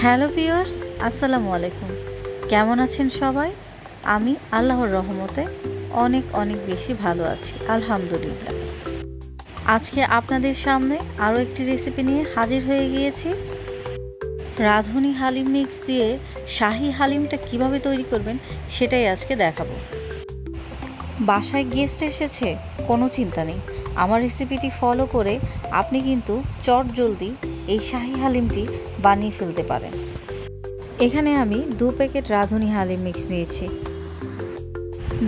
Hello viewers, আসসালামু আলাইকুম। কেমন আছেন সবাই? আমি আল্লাহর রহমতে অনেক অনেক বেশি ভালো আছি, আলহামদুলিল্লাহ। আজকে আপনাদের সামনে আরও একটি রেসিপি নিয়ে হাজির হয়ে গিয়েছি। রাঁধুনি হালিম মিক্স দিয়ে শাহি হালিমটা কিভাবে তৈরি করবেন সেটাই আজকে দেখাবো। বাসায় গেস্ট এসেছে, কোনো চিন্তা নেই, আমার রেসিপিটি ফলো করে আপনি কিন্তু চটজলদি এই শাহি হালিমটি বানিয়ে ফেলতে পারেন। এখানে আমি 2 প্যাকেট রাঁধুনি হালিম মিক্স নিয়েছি।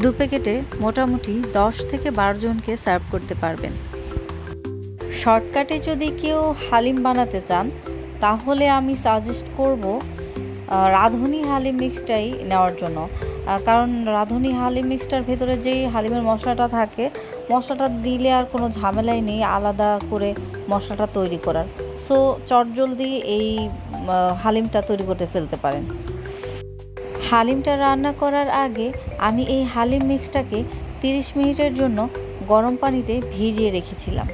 2 প্যাকেটে মোটামুটি 10 থেকে 12 জনকে সার্ভ করতে পারবেন। শর্টকাটে যদি কেউ হালিম বানাতে চান তাহলে আমি সাজেস্ট করব রাঁধুনি হালিম মিক্সটাই নেওয়ার জন্য, কারণ রাঁধুনি হালিম মিক্সটার ভেতরে যেই হালিমের মশলাটা থাকে, মশলাটা দিলে আর কোনো ঝামেলাই নেই আলাদা করে মশলাটা তৈরি করার। সো চটজলদি এই হালিমটা তৈরি করতে ফেলতে পারেন। হালিমটা রান্না করার আগে আমি এই হালিম মিক্সটাকে 30 মিনিটের জন্য গরম পানিতে ভিজিয়ে রেখেছিলাম।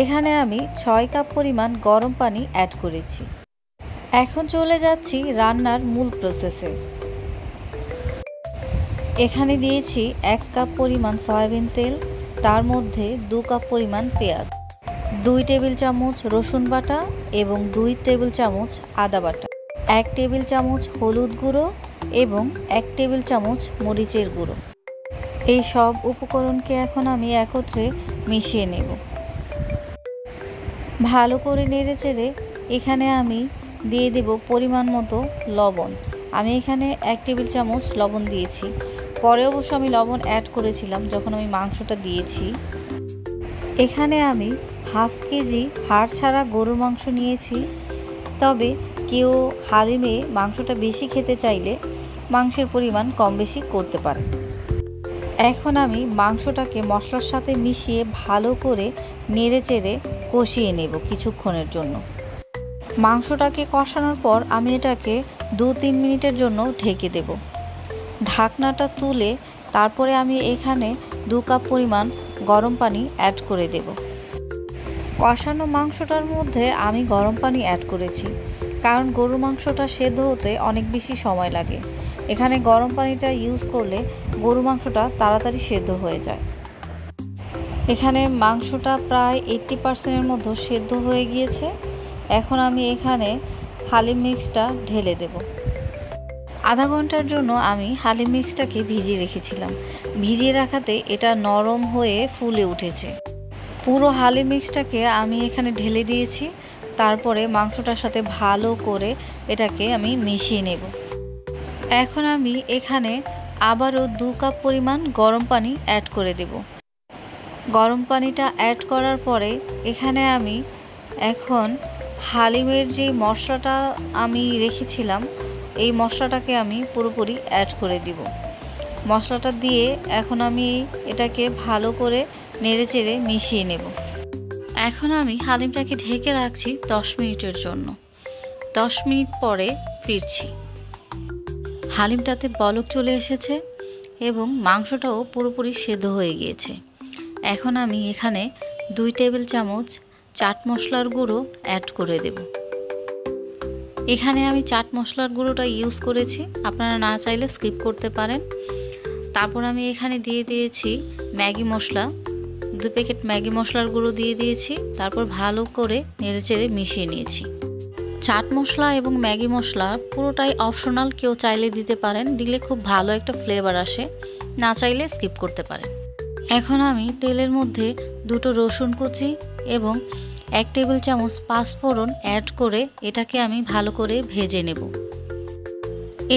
এখানে আমি 6 কাপ পরিমাণ গরম পানি অ্যাড করেছি। এখন চলে যাচ্ছি রান্নার মূল প্রসেসে। এখানে দিয়েছি 1 কাপ পরিমাণ সয়াবিন তেল, তার মধ্যে 2 কাপ পরিমাণ পেঁয়াজ, 2 টেবিল চামচ রসুন বাটা এবং 2 টেবিল চামচ আদা বাটা, 1 টেবিল চামচ হলুদ গুঁড়ো এবং 1 টেবিল চামচ মরিচের গুঁড়ো। এই সব উপকরণকে এখন আমি একত্রে মিশিয়ে নেব। ভালো করে নেড়েচেড়ে এখানে আমি দিয়ে দেব পরিমাণ মতো লবণ। আমি এখানে 1 টেবিল চামচ লবণ দিয়েছি। পরে অবশ্য আমি লবণ অ্যাড করেছিলাম যখন আমি মাংসটা দিয়েছি। এখানে আমি হাফ কেজি হাড় ছাড়া গরুর মাংস নিয়েছি। তবে কেউ হালিমে মাংসটা বেশি খেতে চাইলে মাংসের পরিমাণ কম বেশি করতে পারে। এখন আমি মাংসটাকে মশলার সাথে মিশিয়ে ভালো করে নেড়েচেড়ে কষিয়ে নেব কিছুক্ষণের জন্য। মাংসটাকে কষানোর পর আমি এটাকে 2-3 মিনিটের জন্য ঢেকে দেব। ঢাকনাটা তুলে তারপরে আমি এখানে 2 কাপ পরিমাণ গরম পানি অ্যাড করে দেব। কষানো মাংসটার মধ্যে আমি গরম পানি অ্যাড করেছি, কারণ গরুর মাংসটা সেদ্ধ হতে অনেক বেশি সময় লাগে। এখানে গরম পানিটা ইউজ করলে গরুর মাংসটা তাড়াতাড়ি সেদ্ধ হয়ে যায়। এখানে মাংসটা প্রায় 80%-এর মতো সেদ্ধ হয়ে গিয়েছে। এখন আমি এখানে হালিম মিক্সটা ঢেলে দেব। আধা ঘন্টার জন্য আমি হালিম মিক্সটাকে ভিজিয়ে রেখেছিলাম। ভিজিয়ে রাখাতে এটা নরম হয়ে ফুলে উঠেছে। পুরো হালিম মিক্সটাকে আমি এখানে ঢেলে দিয়েছি। তারপরে মাংসটার সাথে ভালো করে এটাকে আমি মিশিয়ে নেব। এখন আমি এখানে আবারও 2 কাপ পরিমাণ গরম পানি অ্যাড করে দেব। গরম পানিটা অ্যাড করার পরে এখানে আমি এখন হালিমের যে মশলাটা আমি রেখেছিলাম এই মশলাটাকে আমি পুরোপুরি অ্যাড করে দিব। মশলাটা দিয়ে এখন আমি এটাকে ভালো করে নেড়েচেড়ে মিশিয়ে নেব। এখন আমি হালিমটাকে ঢেকে রাখছি 10 মিনিটের জন্য। 10 মিনিট পরে ফিরছি। হালিমটাতে বলক চলে এসেছে এবং মাংসটাও পুরোপুরি সেদ্ধ হয়ে গিয়েছে। এখন আমি এখানে 2 টেবিল চামচ চাট মশলার গুঁড়ো অ্যাড করে দেব। এখানে আমি চাট মশলার গুঁড়োটা ইউজ করেছি, আপনারা না চাইলে স্কিপ করতে পারেন। তারপর আমি এখানে দিয়ে দিয়েছি ম্যাগি মশলা, 2 প্যাকেট ম্যাগি মশলার গুঁড়ো দিয়ে দিয়েছি। তারপর ভালো করে নেড়েচেড়ে মিশিয়ে নিয়েছি। চাট মশলা এবং ম্যাগি মশলা পুরোটাই অপশনাল, কেউ চাইলে দিতে পারেন, দিলে খুব ভালো একটা ফ্লেভার আসে, না চাইলে স্কিপ করতে পারেন। এখন আমি তেলের মধ্যে 2টো রসুন কুচি এবং 1 টেবিল চামচ পাঁচফোড়ন অ্যাড করে এটাকে আমি ভালো করে ভেজে নেব।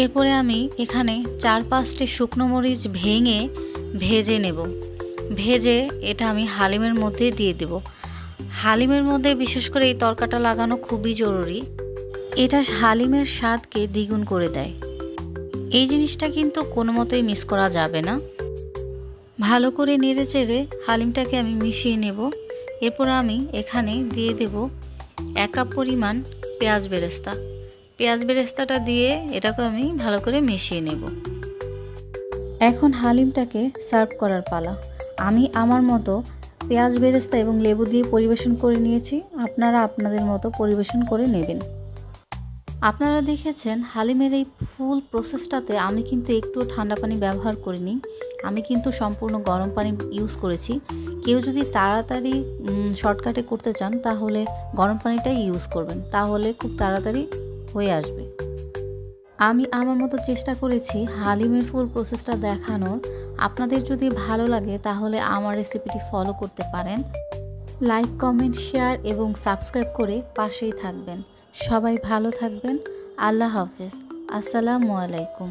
এরপরে আমি এখানে 4-5টি শুকনো মরিচ ভেঙে ভেজে নেব। ভেজে এটা আমি হালিমের মধ্যে দিয়ে দেব। হালিমের মধ্যে বিশেষ করে এই তরকাটা লাগানো খুবই জরুরি। এটা হালিমের স্বাদকে দ্বিগুণ করে দেয়। এই জিনিসটা কিন্তু কোনো মতেই মিস করা যাবে না। ভালো করে নেড়েচেড়ে হালিমটাকে আমি মিশিয়ে নেব। এরপর আমি এখানে দিয়ে দেব 1 কাপ পরিমাণ পেঁয়াজ বেরেস্তা। পেঁয়াজ বেরেস্তাটা দিয়ে এটাকে আমি ভালো করে মিশিয়ে নেব। এখন হালিমটাকে সার্ভ করার পালা। আমি আমার মতো পেঁয়াজ বেরেস্তা এবং লেবু দিয়ে পরিবেশন করে নিয়েছি। আপনারা আপনাদের মতো পরিবেশন করে নেবেন। আপনারা দেখেছেন হালিমের এই ফুল প্রসেসটাতে আমি কিন্তু একটুও ঠান্ডা পানি ব্যবহার করিনি, আমি কিন্তু সম্পূর্ণ গরম পানি ইউজ করেছি। কেউ যদি তাড়াতাড়ি শর্টকাটে করতে চান তাহলে গরম পানিটাই ইউজ করবেন, তাহলে খুব তাড়াতাড়ি হয়ে আসবে। আমি আমার মতো চেষ্টা করেছি হালিমের ফুল প্রসেসটা দেখানোর। আপনাদের যদি ভালো লাগে তাহলে আমার রেসিপিটি ফলো করতে পারেন। লাইক, কমেন্ট, শেয়ার এবং সাবস্ক্রাইব করে পাশেই থাকবেন। সবাই ভালো থাকবেন। আল্লাহ হাফেজ। আসসালামু আলাইকুম।